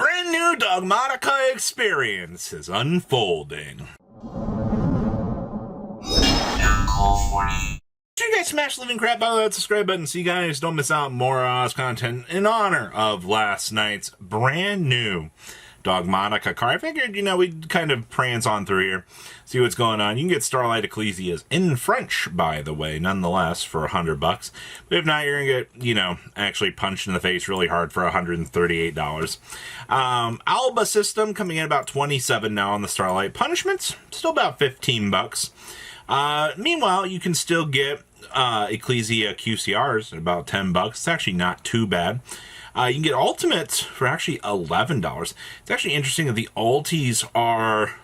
brand new Dogmatika experience is unfolding. Make sure you guys smash the living crap out of that subscribe button so you guys don't miss out on more content in honor of last night's brand new Dogmatika card. I figured, we'd kind of prance on through here, see what's going on. You can get Starlight Ecclesias in French, by the way, nonetheless, for $100. But if not, you're going to get, actually punched in the face really hard for $138. Alba System coming in about $27 now on the Starlight. Punishments, still about $15. Meanwhile, you can still get Ecclesia QCRs at about $10. It's actually not too bad. You can get Ultimates for actually $11. It's actually interesting that the Ulties are...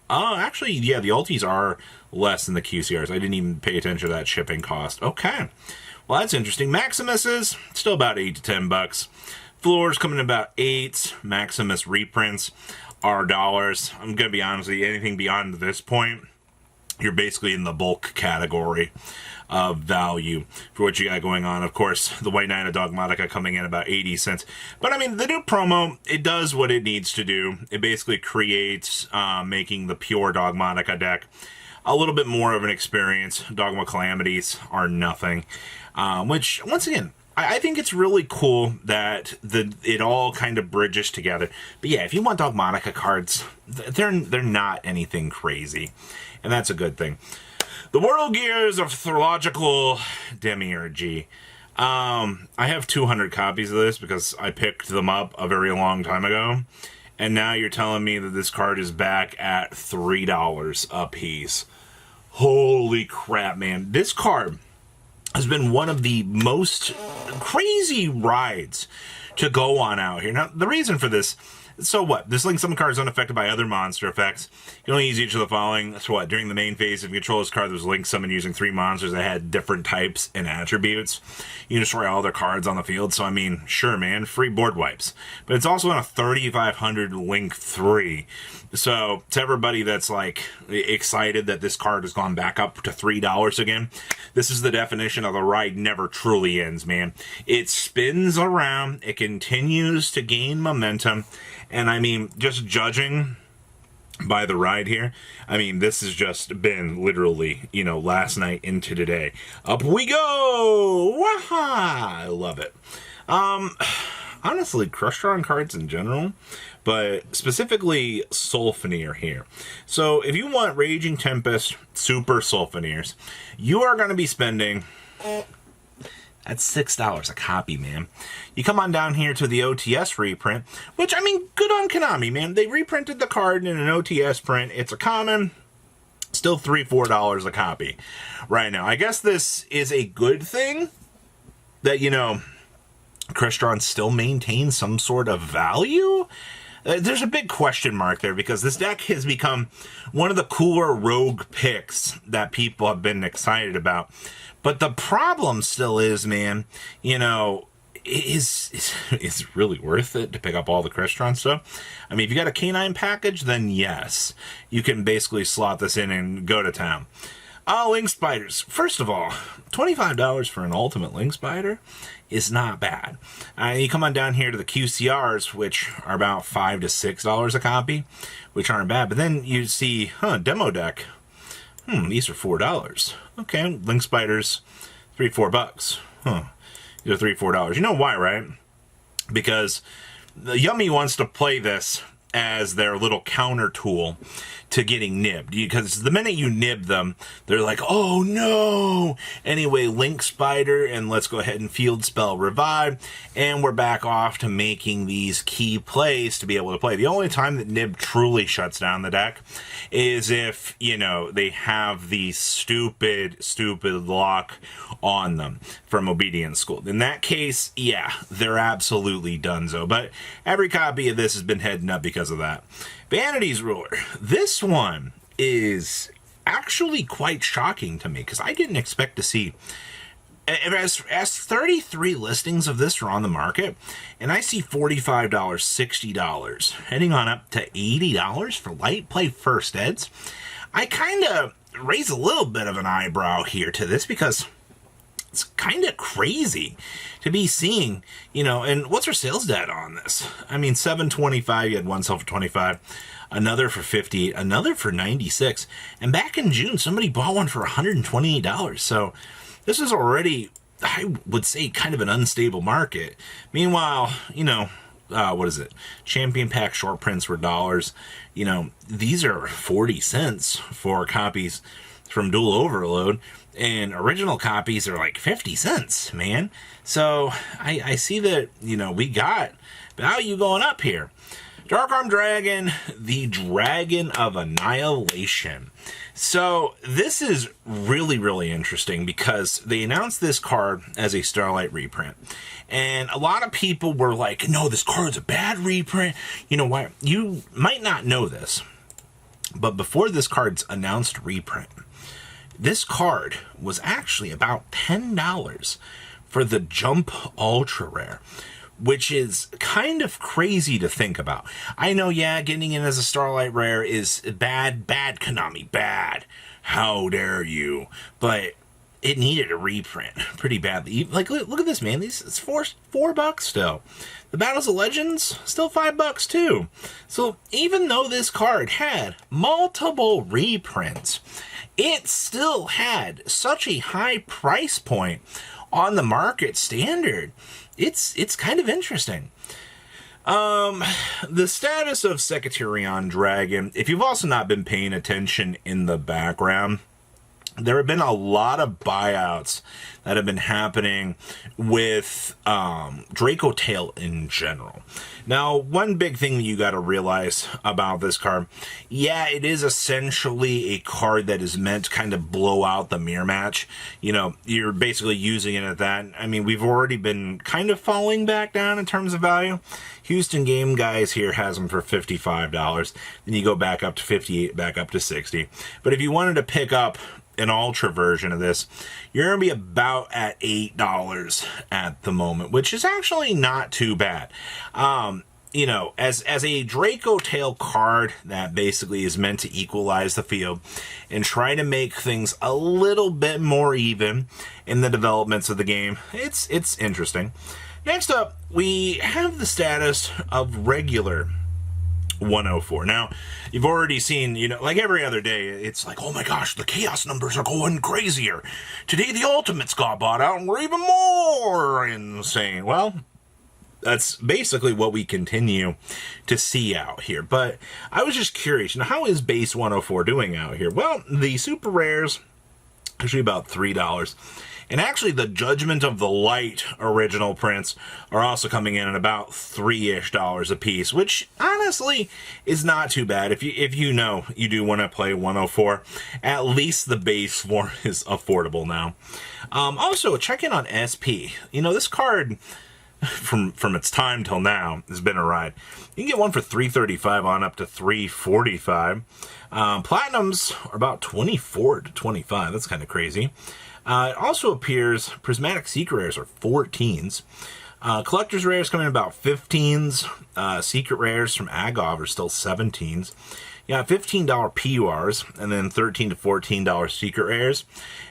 the Ulties are less than the QCRs. I didn't even pay attention to that shipping cost. Okay. Well, that's interesting. Maximus is still about $8 to $10. Floors coming in about $8. Maximus reprints are dollars. I'm going to be honest with you, anything beyond this point, you're basically in the bulk category of value for what you got going on. Of course, the White Knight of Dogmatika coming in about 80 cents. But I mean, the new promo, it does what it needs to do. It basically creates making the pure Dogmatika deck a little bit more of an experience. Dogma Calamities are nothing. Which, once again, I think it's really cool that it all kind of bridges together. But yeah, if you want Dogmatika cards, they're not anything crazy. And that's a good thing. The World Gears of Theological Demiurgy. I have 200 copies of this because I picked them up a very long time ago. And now you're telling me that this card is back at $3 a piece. Holy crap, man. This card has been one of the most crazy rides to go on out here. Now, the reason for this... So what? This Link Summon card is unaffected by other monster effects. You can only use each of the following. So what? During the main phase, if you control this card, there's Link Summon using 3 monsters that had different types and attributes. You can destroy all their cards on the field. So, I mean, sure, man. Free board wipes. But it's also on a 3,500 Link 3. So, to everybody that's, excited that this card has gone back up to $3 again, this is the definition of the ride never truly ends, man. It spins around. It continues to gain momentum. And I mean, just judging by the ride here, I mean, this has just been literally, last night into today. Up we go! Waha! I love it. Honestly, Crush-Drawn cards in general, but specifically Sulfenir here. So if you want Raging Tempest Super Sulfenirs, you are going to be spending... That's $6 a copy, man. You come on down here to the OTS reprint, which, I mean, good on Konami, man. They reprinted the card in an OTS print. It's a common, still $3-4 a copy right now. I guess this is a good thing that, Crystron still maintains some sort of value. There's a big question mark there because this deck has become one of the cooler rogue picks that people have been excited about. But the problem still is, man, is really worth it to pick up all the Crystron stuff? I mean, if you got a Canine package, then yes. You can basically slot this in and go to town. Link Spiders. First of all, $25 for an Ultimate Link Spider is not bad. You come on down here to the QCRs, which are about $5 to $6 a copy, which aren't bad. But then you see, demo deck. These are $4. Okay, Link Spiders, $3-4. These are $3-4. You know why, right? Because the Yummy wants to play this as their little counter tool to getting nibbed. Because the minute you nib them, they're like, oh no! Anyway, Link Spider, and let's go ahead and Field Spell Revive, and we're back off to making these key plays to be able to play. The only time that nib truly shuts down the deck is if, they have the stupid lock on them from Obedience School. In that case, yeah, they're absolutely donezo. But every copy of this has been heading up because of that. Vanity's Ruler. This one is actually quite shocking to me because I didn't expect to see... As 33 listings of this are on the market, and I see $45, $60, heading on up to $80 for light play first eds, I kind of raise a little bit of an eyebrow here to this because it's kind of crazy to be seeing, you know, and what's our sales data on this? I mean, 725, you had one sell for 25, another for 58, another for 96. And back in June, somebody bought one for $128. So this is already, I would say, kind of an unstable market. Meanwhile, you know, what is it? Champion Pack short prints were dollars. You know, these are 40 cents for copies from Dual Overload, and original copies are like 50 cents, man. So I see that, you know, we got value going up here. Dark Arm Dragon, the Dragon of Annihilation. So this is really, really interesting because they announced this card as a Starlight reprint. And a lot of people were like, no, this card's a bad reprint. You know why? You might not know this, but before this card's announced reprint, this card was actually about $10 for the Jump Ultra Rare, which is kind of crazy to think about. I know, yeah, getting in as a Starlight Rare is bad, Konami, bad. How dare you? But it needed a reprint pretty badly. Like, look at this, man. It's $4 still. The Battles of Legends, still $5 too. So even though this card had multiple reprints, it still had such a high price point on the market standard. It's kind of interesting. The status of Secretarian Dragon, if you've also not been paying attention in the background, there have been a lot of buyouts that have been happening with Draco Tale in general. Now, one big thing that you got to realize about this card, yeah, it is essentially a card that is meant to kind of blow out the mirror match. You know, you're basically using it at that. I mean, we've already been kind of falling back down in terms of value. Houston Game Guys here has them for $55. Then you go back up to 58, back up to 60. But if you wanted to pick up an ultra version of this, you're going to be about at $8 at the moment, which is actually not too bad. You know, as a Draco Tale card that basically is meant to equalize the field and try to make things a little bit more even in the developments of the game, it's interesting. Next up, we have the status of regular 104. Now, you've already seen, you know, like every other day, it's like, oh my gosh, the chaos numbers are going crazier. Today the ultimates got bought out and we're even more insane. Well, that's basically what we continue to see out here. But I was just curious, you know, how is base 104 doing out here? Well, the super rares, actually about $3. And actually, the Judgment of the Light original prints are also coming in at about $3-ish a piece, which honestly is not too bad. If you know you do want to play 104, at least the base form is affordable now. Also, check in on SP. You know, this card, from its time till now, has been a ride. You can get one for $335 on up to $345. Platinums are about $24 to $25. That's kind of crazy. It also appears Prismatic Secret Rares are 14s. Collector's Rares come in about 15s. Secret Rares from Agov are still 17s. You got $15 PURs, and then $13 to $14 Secret Rares.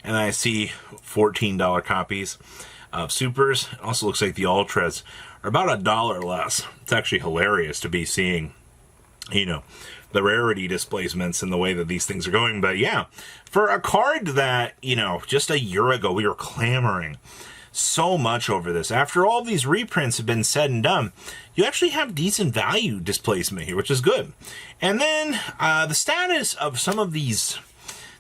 And I see $14 copies of Supers. It also looks like the Ultras are about $1 less. It's actually hilarious to be seeing, you know, the rarity displacements and the way that these things are going. But yeah, for a card that, you know, just a year ago we were clamoring so much over this, after all these reprints have been said and done, you actually have decent value displacement here, which is good. And then the status of some of these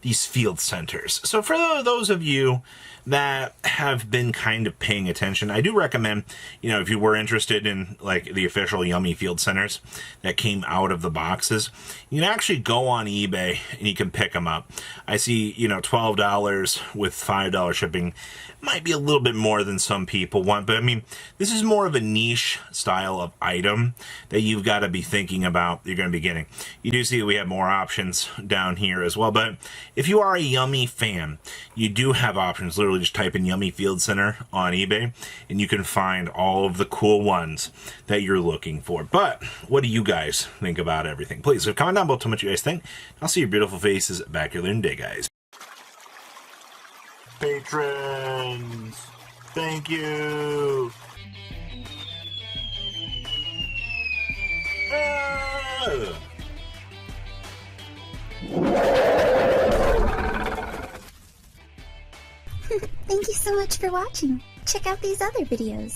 field centers. So for those of you that have been kind of paying attention, I do recommend, you know, if you were interested in like the official Yummy Field Centers that came out of the boxes, you can actually go on eBay and you can pick them up. I see, you know, $12 with $5 shipping. Might be a little bit more than some people want, but I mean, this is more of a niche style of item that you've got to be thinking about you're going to be getting. You do see that we have more options down here as well, but if you are a Yummy fan, you do have options. Literally just type in Yummy Field Center on eBay and you can find all of the cool ones that you're looking for. But what do you guys think about everything? Please comment down below, tell me what you guys think. I'll see your beautiful faces back here in the day, guys. patrons. Thank you. Thank you so much for watching. Check out these other videos.